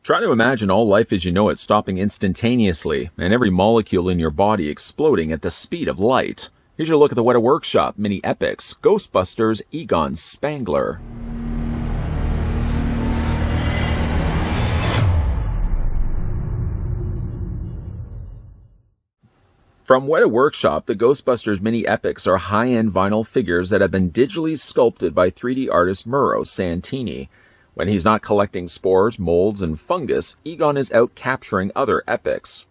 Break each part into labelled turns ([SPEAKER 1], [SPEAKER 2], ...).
[SPEAKER 1] Try to imagine all life as you know it stopping instantaneously, and every molecule in your body exploding at the speed of light. Here's your look at the Weta Workshop mini epics, Ghostbusters, Egon, Spengler. From Weta Workshop, the Ghostbusters mini epics are high-end vinyl figures that have been digitally sculpted by 3D artist Muro Santini. When he's not collecting spores, molds, and fungus, Egon is out capturing other epics.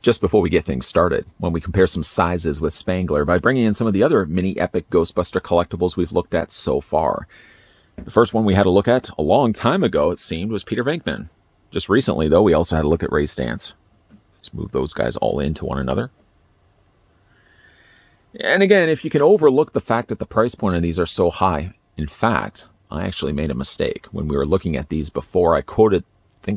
[SPEAKER 1] Just before we get things started, when we compare some sizes with Spengler by bringing in some of the other mini-epic Ghostbuster collectibles we've looked at so far. The first one we had a look at a long time ago, it seemed, was Peter Venkman. Just recently, though, we also had a look at Ray Stantz. Let's move those guys all into one another. And again, if you can overlook the fact that the price point of these are so high, in fact, I actually made a mistake. When we were looking at these before, I quoted,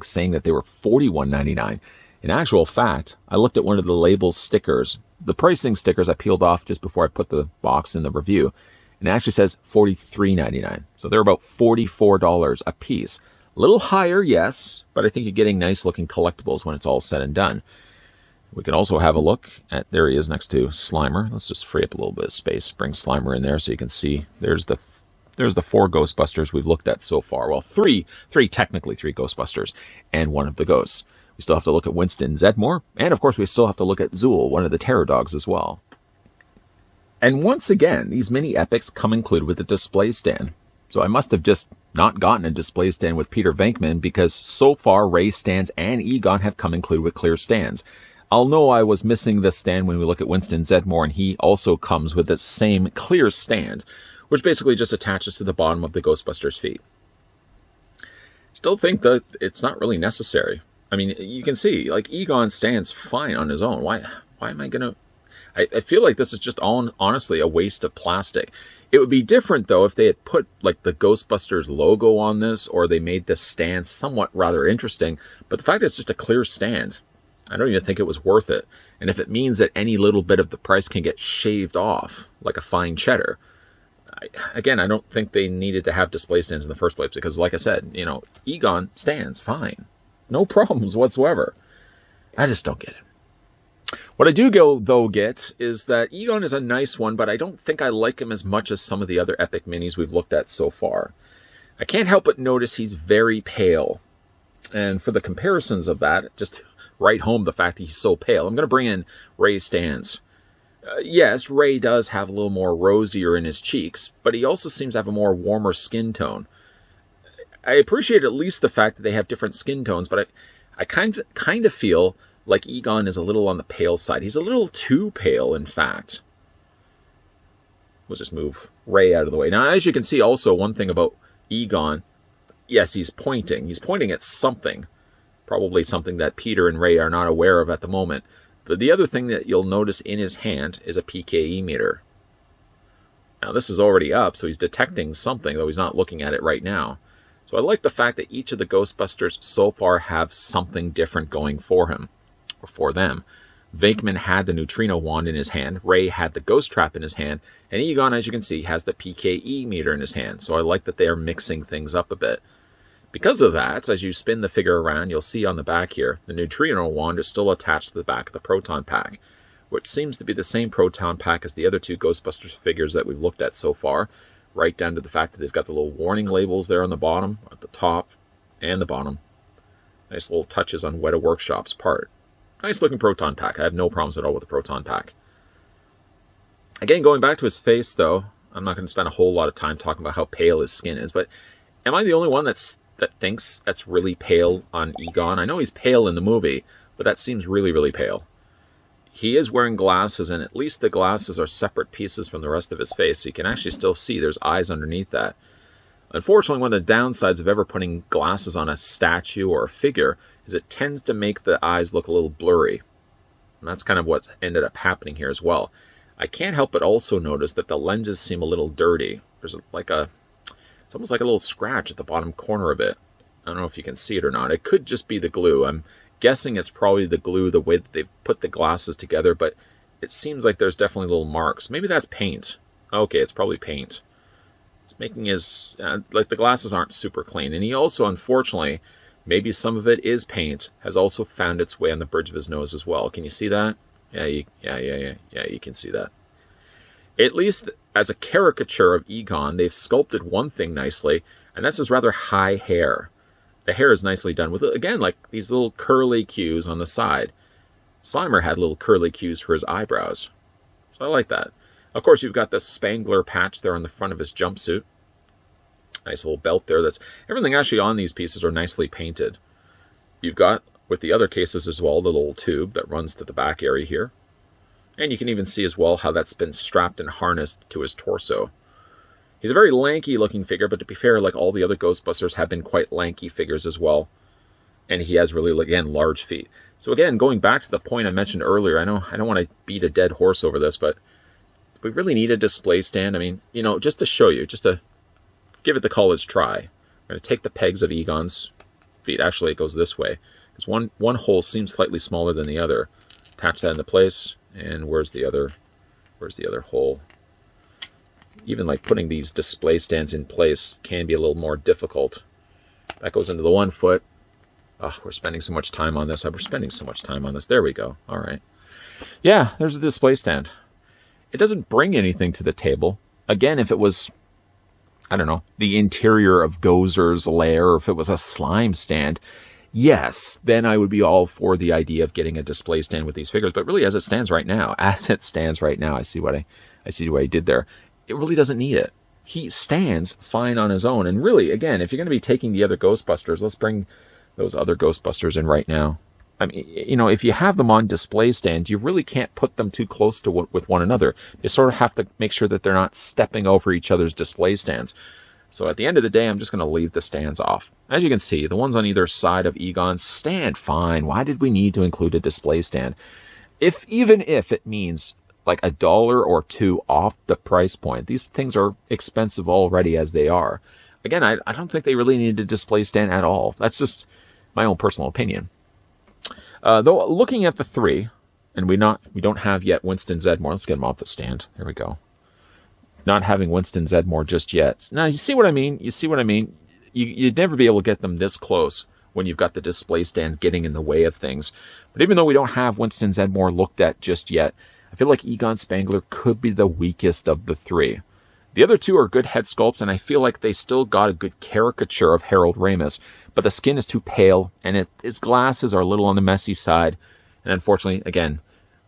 [SPEAKER 1] saying that they were $41.99. In actual fact, I looked at one of the label stickers, the pricing stickers I peeled off just before I put the box in the review, and it actually says $43.99. So they're about $44 a piece. A little higher, yes, but I think you're getting nice looking collectibles when it's all said and done. We can also have a look at, there he is next to Slimer. Let's just free up a little bit of space, bring Slimer in there so you can see there's the four Ghostbusters we've looked at so far. Well, technically three Ghostbusters and one of the ghosts. We still have to look at Winston Zedmore, and of course we still have to look at Zool, one of the Terror Dogs as well. And once again, these mini epics come included with a display stand. So I must have just not gotten a display stand with Peter Venkman because so far Ray Stantz and Egon have come included with clear stands. I'll know I was missing this stand when we look at Winston Zedmore, and he also comes with the same clear stand, which basically just attaches to the bottom of the Ghostbusters' feet. Still think that it's not really necessary. I mean, you can see, like, Egon stands fine on his own. Why am I going to... I feel like this is just honestly a waste of plastic. It would be different, though, if they had put, like, the Ghostbusters logo on this, or they made this stand somewhat rather interesting. But the fact that it's just a clear stand, I don't even think it was worth it. And if it means that any little bit of the price can get shaved off, like a fine cheddar... Again, I don't think they needed to have display stands in the first place, because, like I said, you know, Egon stands fine. No problems whatsoever. I just don't get it. What I do get is that Egon is a nice one, but I don't think I like him as much as some of the other epic minis we've looked at so far. I can't help but notice he's very pale. And for the comparisons of that, just write home the fact that he's so pale. I'm going to bring in Ray Stantz. Yes, Ray does have a little more rosier in his cheeks, but he also seems to have a more warmer skin tone. I appreciate at least the fact that they have different skin tones, but I kind of feel like Egon is a little on the pale side. He's a little too pale, in fact. We'll just move Ray out of the way. Now, as you can see, also, one thing about Egon, yes, he's pointing. He's pointing at something. Probably something that Peter and Ray are not aware of at the moment. But the other thing that you'll notice in his hand is a Pke Meter. Now, this is already up, so he's detecting something, though he's not looking at it right now. So I like the fact that each of the Ghostbusters so far have something different going for him, or for them. Venkman had the Neutrino Wand in his hand, Ray had the Ghost Trap in his hand, and Egon, as you can see, has the Pke Meter in his hand. So I like that they are mixing things up a bit. Because of that, as you spin the figure around, you'll see on the back here, the Neutrino Wand is still attached to the back of the Proton Pack, which seems to be the same Proton Pack as the other two Ghostbusters figures that we've looked at so far. Right down to the fact that they've got the little warning labels there on the bottom, at the top, and the bottom. Nice little touches on Weta Workshop's part. Nice looking Proton Pack. I have no problems at all with the Proton Pack. Again, going back to his face, though, I'm not going to spend a whole lot of time talking about how pale his skin is, but am I the only one that thinks that's really pale on Egon? I know he's pale in the movie, but that seems really, really pale. He is wearing glasses, and at least the glasses are separate pieces from the rest of his face, so you can actually still see there's eyes underneath that. Unfortunately, one of the downsides of ever putting glasses on a statue or a figure is it tends to make the eyes look a little blurry. And that's kind of what ended up happening here as well. I can't help but also notice that the lenses seem a little dirty. There's it's almost like a little scratch at the bottom corner of it. I don't know if you can see it or not. It could just be the glue. I'm guessing it's probably the glue, the way that they put the glasses together, but it seems like there's definitely little marks. Maybe that's paint. Okay, it's probably paint. It's making his, like the glasses aren't super clean. And he also, unfortunately, maybe some of it is paint, has also found its way on the bridge of his nose as well. Can you see that? Yeah, you can see that. At least as a caricature of Egon, they've sculpted one thing nicely, and that's his rather high hair. The hair is nicely done with, again, like these little curly cues on the side. Slimer had little curly cues for his eyebrows. So I like that. Of course, you've got the Spengler patch there on the front of his jumpsuit. Nice little belt there. That's everything actually on these pieces are nicely painted. You've got, with the other cases as well, the little tube that runs to the back area here. And you can even see as well how that's been strapped and harnessed to his torso. He's a very lanky looking figure, but to be fair, like all the other Ghostbusters have been quite lanky figures as well. And he has really, again, large feet. So again, going back to the point I mentioned earlier, I don't want to beat a dead horse over this, but we really need a display stand. I mean, you know, just to show you, just to give it the college try. I'm going to take the pegs of Egon's feet. Actually, it goes this way. Because one hole seems slightly smaller than the other. Attach that into place. And where's the other hole? Even like putting these display stands in place can be a little more difficult. That goes into the one foot. Oh, we're spending so much time on this. We're spending so much time on this. There we go. All right. Yeah, there's a display stand. It doesn't bring anything to the table. Again, if it was, I don't know, the interior of Gozer's lair, or if it was a slime stand, yes, then I would be all for the idea of getting a display stand with these figures. But really, as it stands right now, I see what I did there. It really doesn't need it. He stands fine on his own. And really, again, if you're going to be taking the other Ghostbusters, let's bring those other Ghostbusters in right now. I mean, you know, if you have them on display stand, you really can't put them too close to with one another. You sort of have to make sure that they're not stepping over each other's display stands. So at the end of the day, I'm just going to leave the stands off. As you can see, the ones on either side of Egon stand fine. Why did we need to include a display stand? Even if it means like $1 or $2 off the price point. These things are expensive already as they are. Again, I don't think they really need a display stand at all. That's just my own personal opinion. Though looking at the three, and we don't have yet Winston Zedmore. Let's get him off the stand. There we go. Not having Winston Zedmore just yet. Now, you see what I mean? You'd never be able to get them this close when you've got the display stands getting in the way of things. But even though we don't have Winston Zedmore looked at just yet, I feel like Egon Spengler could be the weakest of the three. The other two are good head sculpts, and I feel like they still got a good caricature of Harold Ramis, but the skin is too pale, and his glasses are a little on the messy side. And unfortunately, again,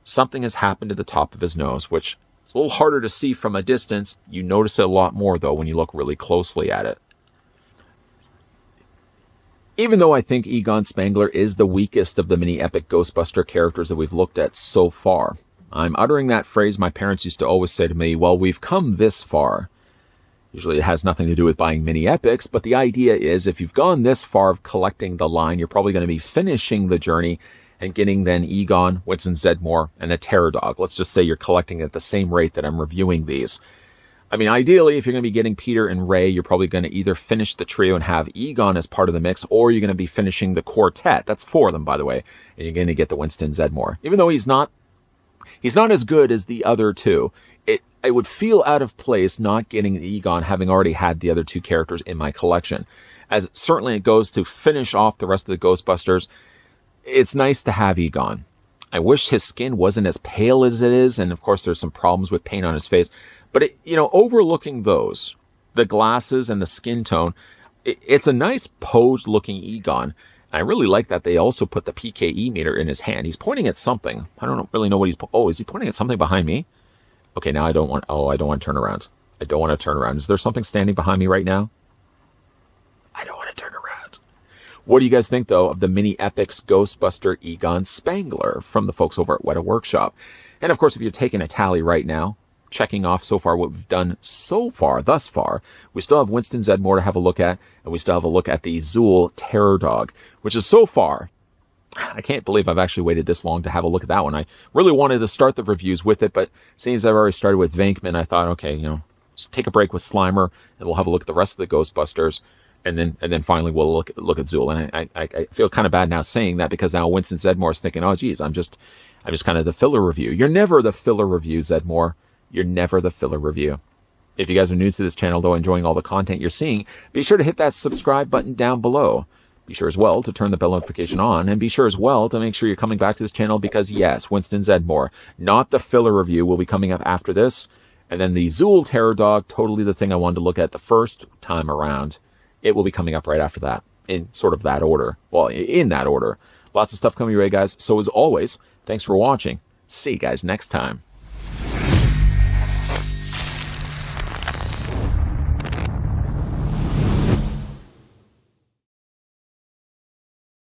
[SPEAKER 1] something has happened to the top of his nose, which is a little harder to see from a distance. You notice it a lot more, though, when you look really closely at it. Even though I think Egon Spengler is the weakest of the mini-epic Ghostbuster characters that we've looked at so far, I'm uttering that phrase my parents used to always say to me, well, we've come this far. Usually it has nothing to do with buying mini-epics, but the idea is if you've gone this far of collecting the line, you're probably going to be finishing the journey and getting then Egon, Winston Zedmore, and a Terror Dog. Let's just say you're collecting at the same rate that I'm reviewing these. I mean, ideally, if you're going to be getting Peter and Ray, you're probably going to either finish the trio and have Egon as part of the mix, or you're going to be finishing the quartet. That's 4 of them, by the way, and you're going to get the Winston Zedmore. Even though he's not as good as the other two. It would feel out of place not getting Egon, having already had the other two characters in my collection. As certainly it goes to finish off the rest of the Ghostbusters, it's nice to have Egon. I wish his skin wasn't as pale as it is, and of course there's some problems with paint on his face. But, overlooking those, the glasses and the skin tone, it's a nice posed-looking Egon. I really like that they also put the Pke Meter in his hand. He's pointing at something. I don't really know what is he pointing at something behind me? Okay, now I don't want to turn around. I don't want to turn around. Is there something standing behind me right now? I don't want to turn around. What do you guys think, though, of the Mini Epics Ghostbuster Egon Spengler from the folks over at Weta Workshop? And, of course, if you're taking a tally right now, checking off so far what we've done thus far, we still have Winston Zedmore to have a look at, and we still have a look at the Zool Terror Dog, which is so far, I can't believe I've actually waited this long to have a look at that one. I really wanted to start the reviews with it, but seeing as I've already started with Venkman, I thought, okay, just take a break with Slimer, and we'll have a look at the rest of the Ghostbusters. And then finally we'll look at Zool. And I feel kind of bad now saying that, because now Winston Zedmore is thinking, oh geez, I'm just kind of the filler review. You're never the filler review, Zedmore. You're never the filler review. If you guys are new to this channel, though, enjoying all the content you're seeing, be sure to hit that subscribe button down below. Be sure as well to turn the bell notification on, and be sure as well to make sure you're coming back to this channel, because yes, Winston Zedmore, not the filler review, will be coming up after this. And then the Zool Terror Dog, totally the thing I wanted to look at the first time around. It will be coming up right after that, in sort of that order. Well, in that order. Lots of stuff coming your way, guys. So as always, thanks for watching. See you guys next time.